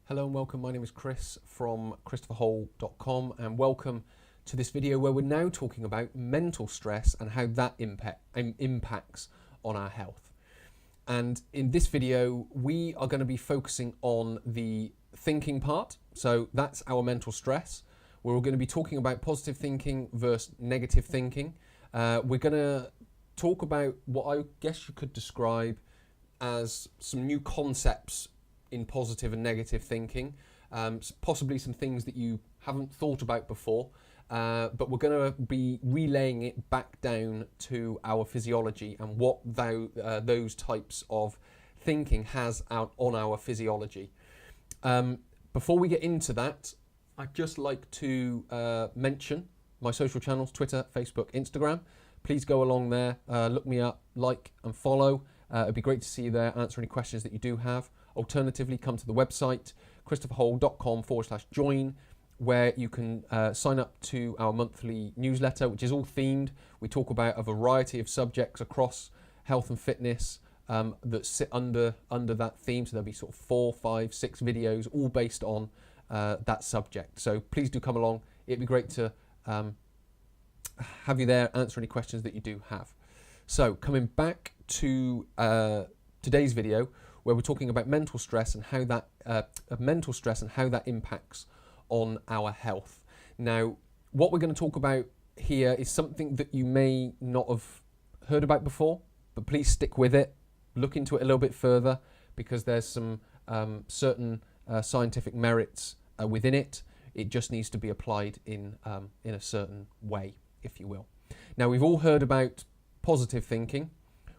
Hello and welcome. My name is Chris from ChristopherHole.com and welcome to this video where we're now talking about mental stress and how that impacts on our health. And in this video, we are going to be focusing on the thinking part. So that's our mental stress. We're going to be talking about positive thinking versus negative thinking. We're going to talk about what I guess you could describe as some new concepts in positive and negative thinking, possibly some things that you haven't thought about before, but we're going to be relaying it back down to our physiology and what those types of thinking has out on our physiology. Before we get into that, I'd just like to mention my social channels: Twitter, Facebook, Instagram. Please go along there, look me up, like and follow. It'd be great to see you there, answer any questions that you do have. Alternatively, come to the website, ChristopherHole.com/join, where you can sign up to our monthly newsletter, which is all themed. We talk about a variety of subjects across health and fitness that sit under that theme. So there'll be sort of 4, 5, 6 videos, all based on that subject. So please do come along. It'd be great to have you there, answer any questions that you do have. So coming back to today's video, where we're talking about mental stress and how that impacts on our health. Now, what we're going to talk about here is something that you may not have heard about before, but please stick with it, look into it a little bit further, because there's some certain scientific merits within it. It just needs to be applied in a certain way, if you will. Now, we've all heard about positive thinking.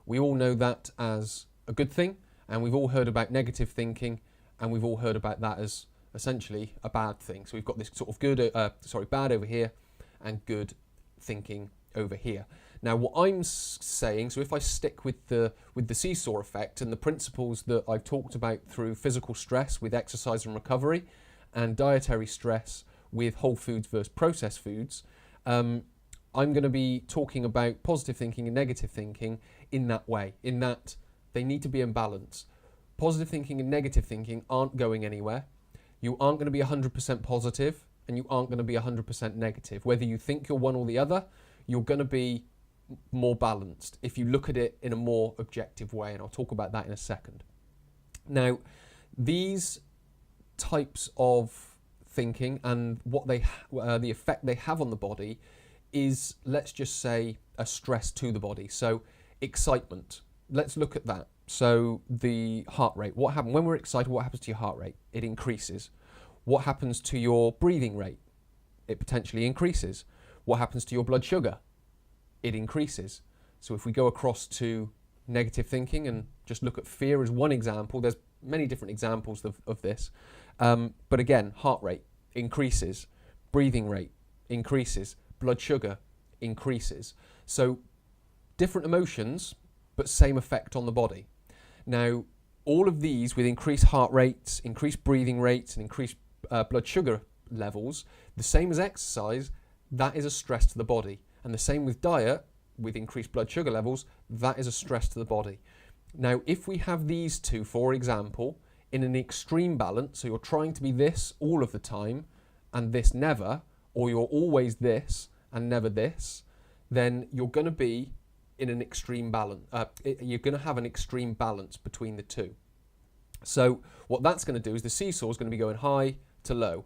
We all know that as a good thing. And we've all heard about negative thinking, and we've all heard about that as essentially a bad thing. So we've got this sort of bad over here, and good thinking over here. Now, what I'm saying, so if I stick with the seesaw effect and the principles that I've talked about through physical stress with exercise and recovery, and dietary stress with whole foods versus processed foods, I'm going to be talking about positive thinking and negative thinking in that way, in that they need to be in balance. Positive thinking and negative thinking aren't going anywhere. You aren't going to be 100% positive and you aren't going to be 100% negative. Whether you think you're one or the other, you're going to be more balanced if you look at it in a more objective way, and I'll talk about that in a second. Now, these types of thinking and what the effect they have on the body is, let's just say, a stress to the body. So excitement. Let's look at that. So the heart rate, what happens when we're excited? What happens to your heart rate? It increases. What happens to your breathing rate? It potentially increases. What happens to your blood sugar? It increases. So if we go across to negative thinking and just look at fear as one example, there's many different examples of this. But again, heart rate increases, breathing rate increases, blood sugar increases. So different emotions, but same effect on the body. Now, all of these with increased heart rates, increased breathing rates, and increased blood sugar levels, the same as exercise, that is a stress to the body. And the same with diet, with increased blood sugar levels, that is a stress to the body. Now, if we have these two, for example, in an extreme balance, so you're trying to be this all of the time and this never, or you're always this and never this, then you're going to be in an extreme balance. You're going to have an extreme balance between the two. So what that's going to do is the seesaw is going to be going high to low,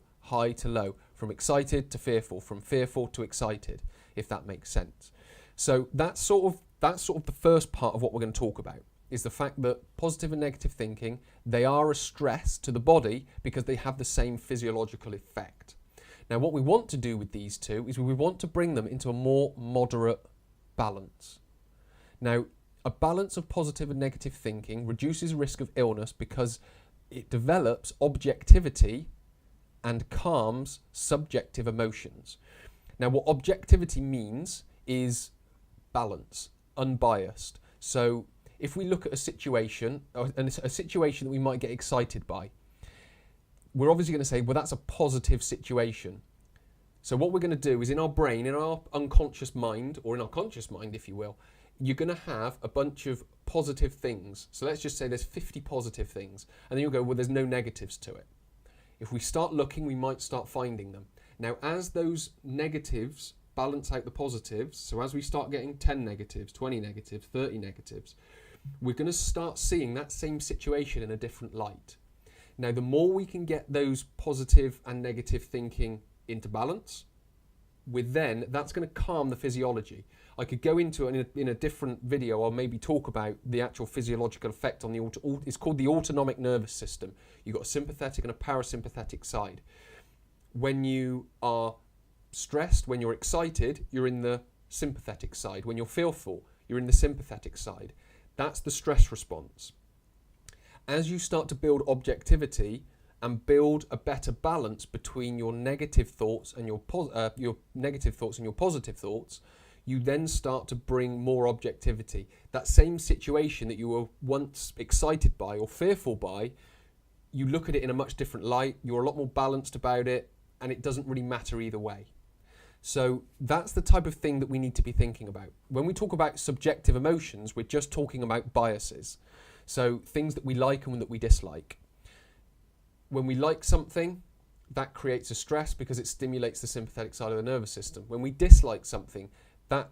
from excited to fearful, from fearful to excited, if that makes sense. So that's sort of the first part of what we're going to talk about, is the fact that positive and negative thinking, they are a stress to the body because they have the same physiological effect. Now, what we want to do with these two is we want to bring them into a more moderate balance. Now, a balance of positive and negative thinking reduces risk of illness because it develops objectivity and calms subjective emotions. Now, what objectivity means is balance, unbiased. So if we look at a situation, and a situation that we might get excited by, we're obviously going to say, well, that's a positive situation. So what we're going to do is in our brain, in our unconscious mind, or in our conscious mind, if you will, you're going to have a bunch of positive things. So let's just say there's 50 positive things. And then you'll go, well, there's no negatives to it. If we start looking, we might start finding them. Now, as those negatives balance out the positives, so as we start getting 10 negatives, 20 negatives, 30 negatives, we're going to start seeing that same situation in a different light. Now, the more we can get those positive and negative thinking into balance, that's going to calm the physiology. I could go into it in a different video, or maybe talk about the actual physiological effect on it's called the autonomic nervous system. You've got a sympathetic and a parasympathetic side. When you are stressed, when you're excited, you're in the sympathetic side. When you're fearful, you're in the sympathetic side. That's the stress response. As you start to build objectivity and build a better balance between your negative thoughts and your negative thoughts and your positive thoughts, you then start to bring more objectivity. That same situation that you were once excited by or fearful by, you look at it in a much different light, you're a lot more balanced about it, and it doesn't really matter either way. So that's the type of thing that we need to be thinking about. When we talk about subjective emotions, we're just talking about biases. So things that we like and that we dislike. When we like something, that creates a stress because it stimulates the sympathetic side of the nervous system. When we dislike something, that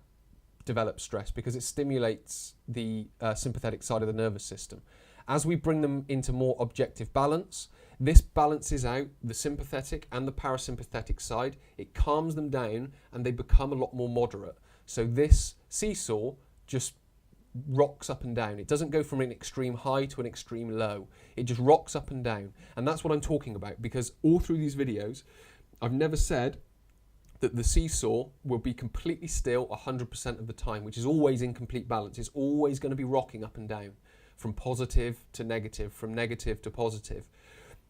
develops stress because it stimulates the sympathetic side of the nervous system. As we bring them into more objective balance, this balances out the sympathetic and the parasympathetic side. It calms them down and they become a lot more moderate. So this seesaw just rocks up and down. It doesn't go from an extreme high to an extreme low. It just rocks up and down. And that's what I'm talking about, because all through these videos, I've never said that the seesaw will be completely still 100% of the time, which is always in complete balance. It's always going to be rocking up and down, from positive to negative, from negative to positive.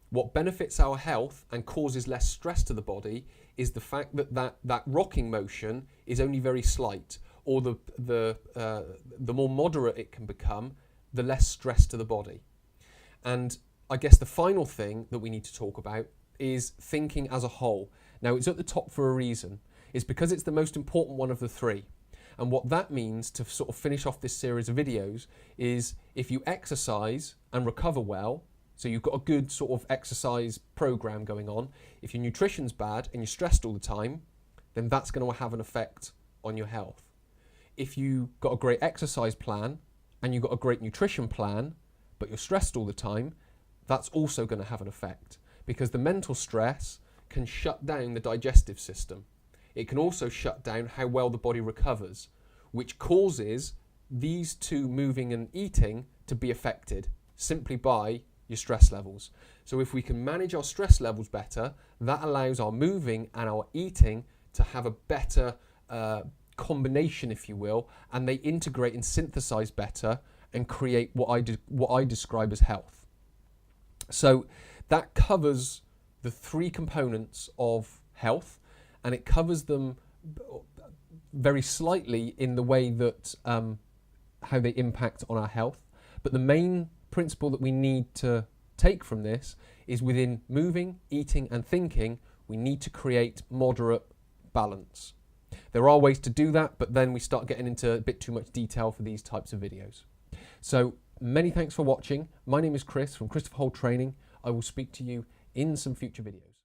What benefits our health and causes less stress to the body is the fact that rocking motion is only very slight, or the more moderate it can become, the less stress to the body. And I guess the final thing that we need to talk about is thinking as a whole. Now, it's at the top for a reason. It's because it's the most important one of the three. And what that means, to sort of finish off this series of videos, is if you exercise and recover well, so you've got a good sort of exercise program going on, if your nutrition's bad and you're stressed all the time, then that's going to have an effect on your health. If you got a great exercise plan and you've got a great nutrition plan, but you're stressed all the time, that's also going to have an effect, because the mental stress can shut down the digestive system. It can also shut down how well the body recovers, which causes these two, moving and eating, to be affected simply by your stress levels. So if we can manage our stress levels better, that allows our moving and our eating to have a better combination, if you will, and they integrate and synthesize better and create what I describe as health. So that covers the three components of health, and it covers them very slightly in the way that how they impact on our health. But the main principle that we need to take from this is, within moving, eating and thinking, we need to create moderate balance. There are ways to do that, but then we start getting into a bit too much detail for these types of videos. So many thanks for watching. My name is Chris from Christopher Holt Training. I will speak to you in some future videos.